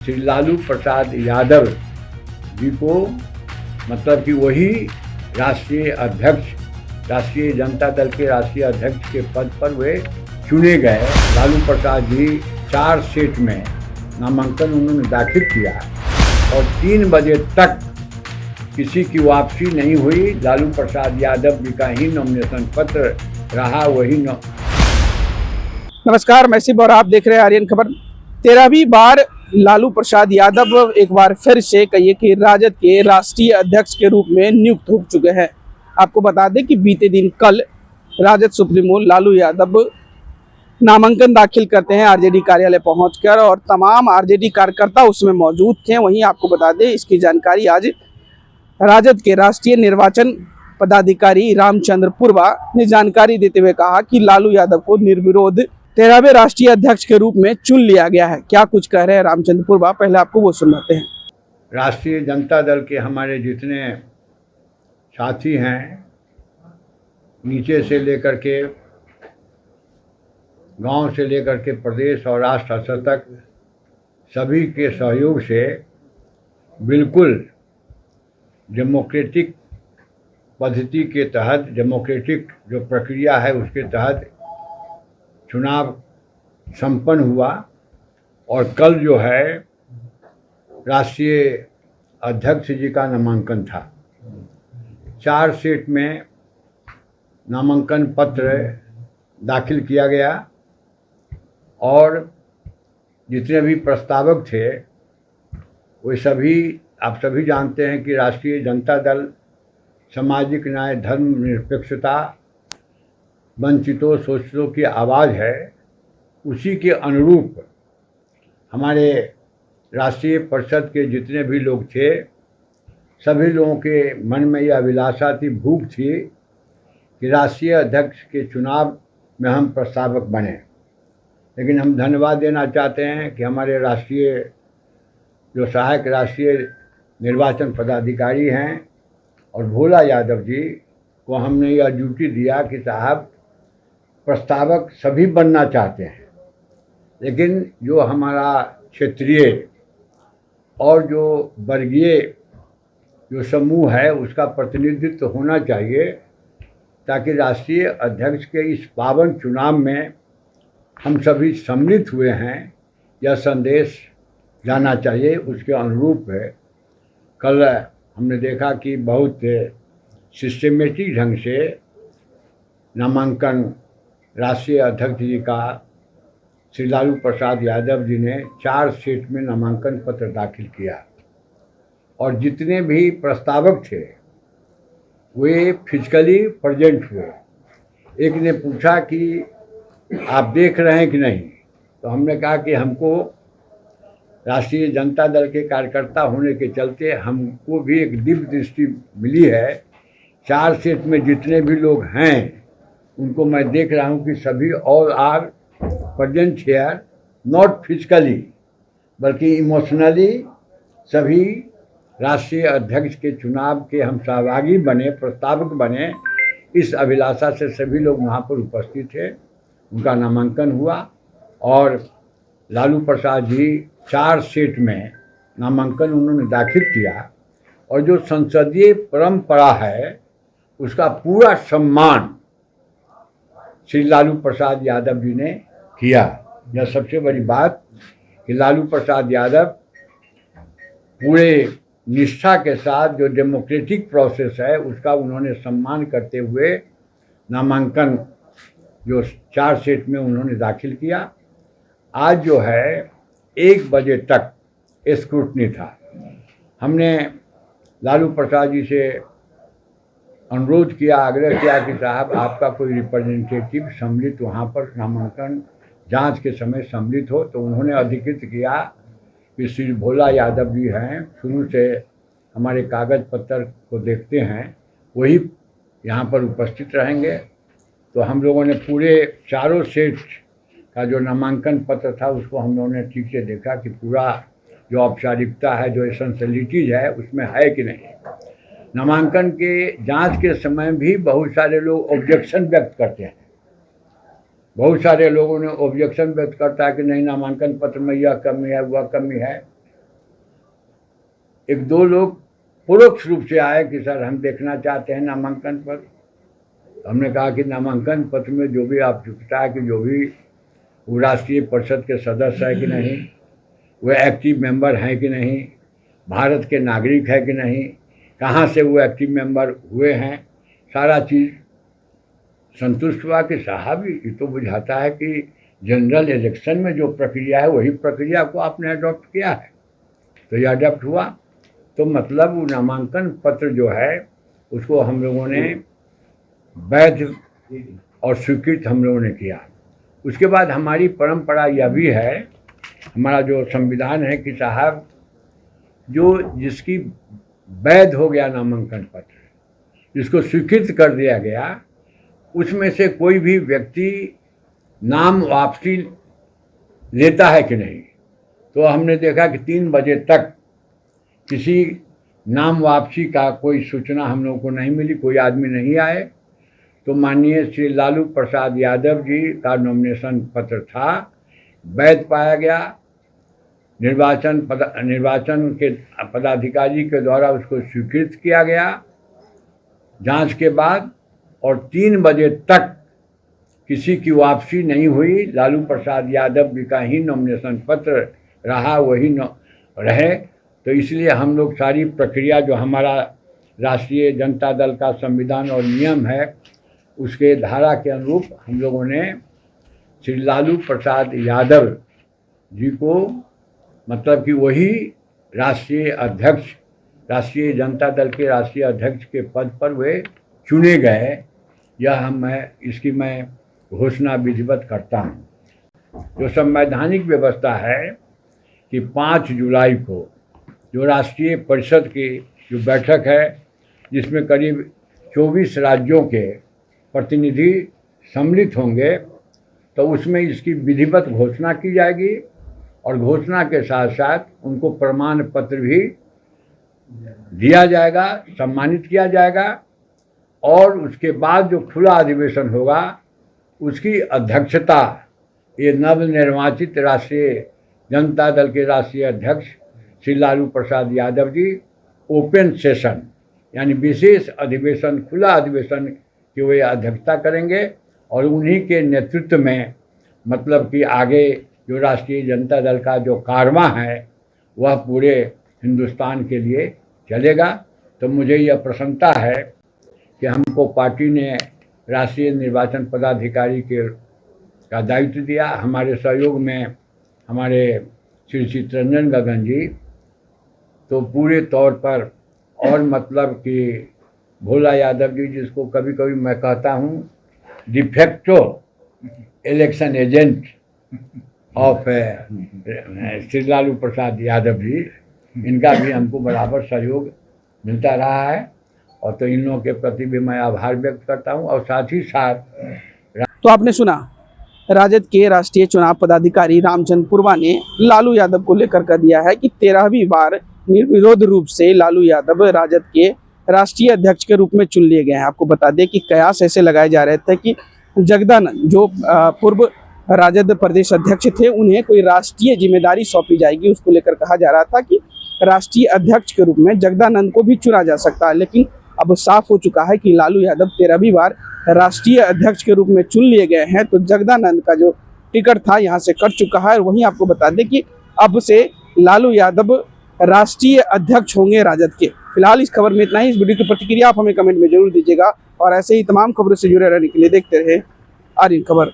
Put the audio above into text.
श्री लालू प्रसाद यादव जी को मतलब कि वही राष्ट्रीय अध्यक्ष, राष्ट्रीय जनता दल के राष्ट्रीय अध्यक्ष के पद पर वे चुने गए। लालू प्रसाद जी 4 सीट में नामांकन उन्होंने दाखिल किया और 3 बजे तक किसी की वापसी नहीं हुई। लालू प्रसाद यादव जी का ही नॉमिनेशन पत्र रहा, वही नमस्कार, मैं शिव और आप देख रहे हैं आर्यन खबर। 13वीं बार लालू प्रसाद यादव एक बार फिर से कहिए कि राजद के राष्ट्रीय अध्यक्ष के रूप में नियुक्त हो चुके हैं। आपको बता दें कि बीते दिन कल राजद सुप्रीमो लालू यादव नामांकन दाखिल करते हैं आरजेडी कार्यालय पहुंचकर, और तमाम आरजेडी कार्यकर्ता उसमें मौजूद थे। वहीं आपको बता दें, इसकी जानकारी आज राजद के राष्ट्रीय निर्वाचन पदाधिकारी रामचंद्र पुरवा ने जानकारी देते हुए कहा कि लालू यादव को निर्विरोध 13वें राष्ट्रीय अध्यक्ष के रूप में चुन लिया गया है। क्या कुछ कह रहे हैं रामचंद्र पुरवा, पहले आपको वो सुनाते हैं। राष्ट्रीय जनता दल के हमारे जितने साथी हैं, नीचे से लेकर के गांव से लेकर के प्रदेश और राष्ट्र स्तर तक सभी के सहयोग से बिल्कुल डेमोक्रेटिक पद्धति के तहत, डेमोक्रेटिक जो प्रक्रिया है उसके तहत चुनाव संपन्न हुआ। और कल जो है राष्ट्रीय अध्यक्ष जी का नामांकन था। 4 सीट में नामांकन पत्र दाखिल किया गया और जितने भी प्रस्तावक थे वे सभी, आप सभी जानते हैं कि राष्ट्रीय जनता दल सामाजिक न्याय, धर्मनिरपेक्षता, वंचितों शोषितों की आवाज़ है। उसी के अनुरूप हमारे राष्ट्रीय परिषद के जितने भी लोग थे, सभी लोगों के मन में यह अभिलाषा थी, भूख थी कि राष्ट्रीय अध्यक्ष के चुनाव में हम प्रस्तावक बने। लेकिन हम धन्यवाद देना चाहते हैं कि हमारे राष्ट्रीय जो सहायक राष्ट्रीय निर्वाचन पदाधिकारी हैं और भोला यादव जी को हमने यह ड्यूटी दिया कि साहब प्रस्तावक सभी बनना चाहते हैं, लेकिन जो हमारा क्षेत्रीय और जो वर्गीय जो समूह है उसका प्रतिनिधित्व होना चाहिए, ताकि राष्ट्रीय अध्यक्ष के इस पावन चुनाव में हम सभी सम्मिलित हुए हैं, यह संदेश जाना चाहिए। उसके अनुरूप कल हमने देखा कि बहुत सिस्टमेटिक ढंग से नामांकन राष्ट्रीय अध्यक्ष जी का श्री लालू प्रसाद यादव जी ने 4 सीट में नामांकन पत्र दाखिल किया। और जितने भी प्रस्तावक थे वे फिजिकली प्रेजेंट हुए। एक ने पूछा कि आप देख रहे हैं कि नहीं, तो हमने कहा कि हमको राष्ट्रीय जनता दल के कार्यकर्ता होने के चलते हमको भी एक दिव्य दृष्टि मिली है। 4 सीट में जितने भी लोग हैं उनको मैं देख रहा हूँ कि सभी all are present here, not physically बल्कि इमोशनली सभी राष्ट्रीय अध्यक्ष के चुनाव के हम सहभागी बने, प्रस्तावक बने। इस अभिलाषा से सभी लोग वहाँ पर उपस्थित थे। उनका नामांकन हुआ और लालू प्रसाद जी 4 सीट में नामांकन उन्होंने दाखिल किया। और जो संसदीय परंपरा है उसका पूरा सम्मान श्री लालू प्रसाद यादव जी ने किया। यह सबसे बड़ी बात कि लालू प्रसाद यादव पूरे निष्ठा के साथ जो डेमोक्रेटिक प्रोसेस है उसका उन्होंने सम्मान करते हुए नामांकन जो 4 सीट में उन्होंने दाखिल किया। आज जो है 1 बजे तक स्क्रूटनी था। हमने लालू प्रसाद जी से अनुरोध किया, आग्रह किया कि साहब आपका कोई रिप्रेजेंटेटिव सम्मिलित वहाँ पर नामांकन जांच के समय सम्मिलित हो। तो उन्होंने अधिकृत किया कि श्री भोला यादव जी हैं, शुरू से हमारे कागज़ पत्र को देखते हैं, वही यहाँ पर उपस्थित रहेंगे। तो हम लोगों ने पूरे 4 सीट का जो नामांकन पत्र था उसको हम लोगों ने ठीक से देखा कि पूरा जो औपचारिकता है, जो एसेंशियलिटीज़ है उसमें है कि नहीं। नामांकन के जांच के समय भी बहुत सारे लोग ऑब्जेक्शन व्यक्त करते हैं। बहुत सारे लोगों ने ऑब्जेक्शन व्यक्त करता है कि नहीं, नामांकन पत्र में यह कमी है, वह कमी है। एक दो लोग परोक्ष रूप से आए कि सर हम देखना चाहते हैं नामांकन पत्र। हमने कहा कि नामांकन पत्र में जो भी आवश्यकता है कि जो भी वो राष्ट्रीय परिषद के सदस्य है कि नहीं, वो एक्टिव मेंबर हैं कि नहीं, भारत के नागरिक है कि नहीं, कहाँ से वो एक्टिव मेंबर हुए हैं, सारा चीज़ संतुष्ट हुआ कि साहब ये तो बुझाता है कि जनरल इलेक्शन में जो प्रक्रिया है वही प्रक्रिया को आपने अडॉप्ट किया है। तो ये अडॉप्ट हुआ, तो मतलब वो नामांकन पत्र जो है उसको हम लोगों ने वैध और स्वीकृत हम लोगों ने किया। उसके बाद हमारी परंपरा यह भी है, हमारा जो संविधान है कि साहब जो जिसकी वैध हो गया नामांकन पत्र, जिसको स्वीकृत कर दिया गया, उसमें से कोई भी व्यक्ति नाम वापसी लेता है कि नहीं। तो हमने देखा कि 3 बजे तक किसी नाम वापसी का कोई सूचना हम लोगों को नहीं मिली, कोई आदमी नहीं आए। तो माननीय श्री लालू प्रसाद यादव जी का नॉमिनेशन पत्र था, वैध पाया गया। निर्वाचन के पदाधिकारी के द्वारा उसको स्वीकृत किया गया जांच के बाद, और 3 बजे तक किसी की वापसी नहीं हुई। लालू प्रसाद यादव जी का ही नॉमिनेशन पत्र रहा, वही रहे। तो इसलिए हम लोग सारी प्रक्रिया जो हमारा राष्ट्रीय जनता दल का संविधान और नियम है उसके धारा के अनुरूप हम लोगों ने श्री लालू प्रसाद यादव जी को, मतलब कि वही राष्ट्रीय अध्यक्ष, राष्ट्रीय जनता दल के राष्ट्रीय अध्यक्ष के पद पर वे चुने गए। यह इसकी मैं घोषणा विधिवत करता हूँ। जो संवैधानिक व्यवस्था है कि 5 जुलाई को जो राष्ट्रीय परिषद की जो बैठक है, जिसमें करीब 24 राज्यों के प्रतिनिधि सम्मिलित होंगे, तो उसमें इसकी विधिवत घोषणा की जाएगी और घोषणा के साथ साथ उनको प्रमाण पत्र भी दिया जाएगा, सम्मानित किया जाएगा। और उसके बाद जो खुला अधिवेशन होगा उसकी अध्यक्षता ये नवनिर्वाचित राष्ट्रीय जनता दल के राष्ट्रीय अध्यक्ष श्री लालू प्रसाद यादव जी ओपन सेशन यानी विशेष अधिवेशन, खुला अधिवेशन की वे अध्यक्षता करेंगे। और उन्हीं के नेतृत्व में मतलब कि आगे जो राष्ट्रीय जनता दल का जो कारवां है वह पूरे हिंदुस्तान के लिए चलेगा। तो मुझे यह प्रसन्नता है कि हमको पार्टी ने राष्ट्रीय निर्वाचन पदाधिकारी का दायित्व दिया। हमारे सहयोग में हमारे श्री चित्तरंजन गगन जी तो पूरे तौर पर, और मतलब कि भोला यादव जी, जिसको कभी कभी मैं कहता हूँ de facto election agent of Shri Lalu Prasad Yadav ji, इनका भी हमको बराबर सहयोग मिलता रहा है। और तो इन लोगों के प्रति भी मैं आभार व्यक्त करता हूं। और साथ ही साथ तो आपने सुना राजद के राष्ट्रीय चुनाव पदाधिकारी रामचंद्र पुरवा ने लालू यादव को लेकर कह दिया है कि 13वीं बार निर्विरोध रूप से लालू यादव राजद के राष्ट्रीय अध्यक्ष के रूप में चुन लिए गए हैं। आपको बता दें कि कयास ऐसे लगाए जा रहे थे कि जगदानंद जो पूर्व राजद प्रदेश अध्यक्ष थे, उन्हें कोई राष्ट्रीय जिम्मेदारी सौंपी जाएगी। उसको लेकर कहा जा रहा था कि राष्ट्रीय अध्यक्ष के रूप में जगदानंद को भी चुना जा सकता है। लेकिन अब साफ हो चुका है कि लालू यादव 13वीं बार राष्ट्रीय अध्यक्ष के रूप में चुन लिए गए हैं। तो जगदानंद का जो टिकट था यहाँ से कट चुका है। और वहीं आपको बता दें कि अब से लालू यादव राष्ट्रीय अध्यक्ष होंगे राजद के। फिलहाल इस खबर में इतना ही। इस वीडियो की प्रतिक्रिया आप हमें कमेंट में जरूर दीजिएगा और ऐसे ही तमाम खबरों से जुड़े रहने के लिए देखते रहे आर्यन खबर।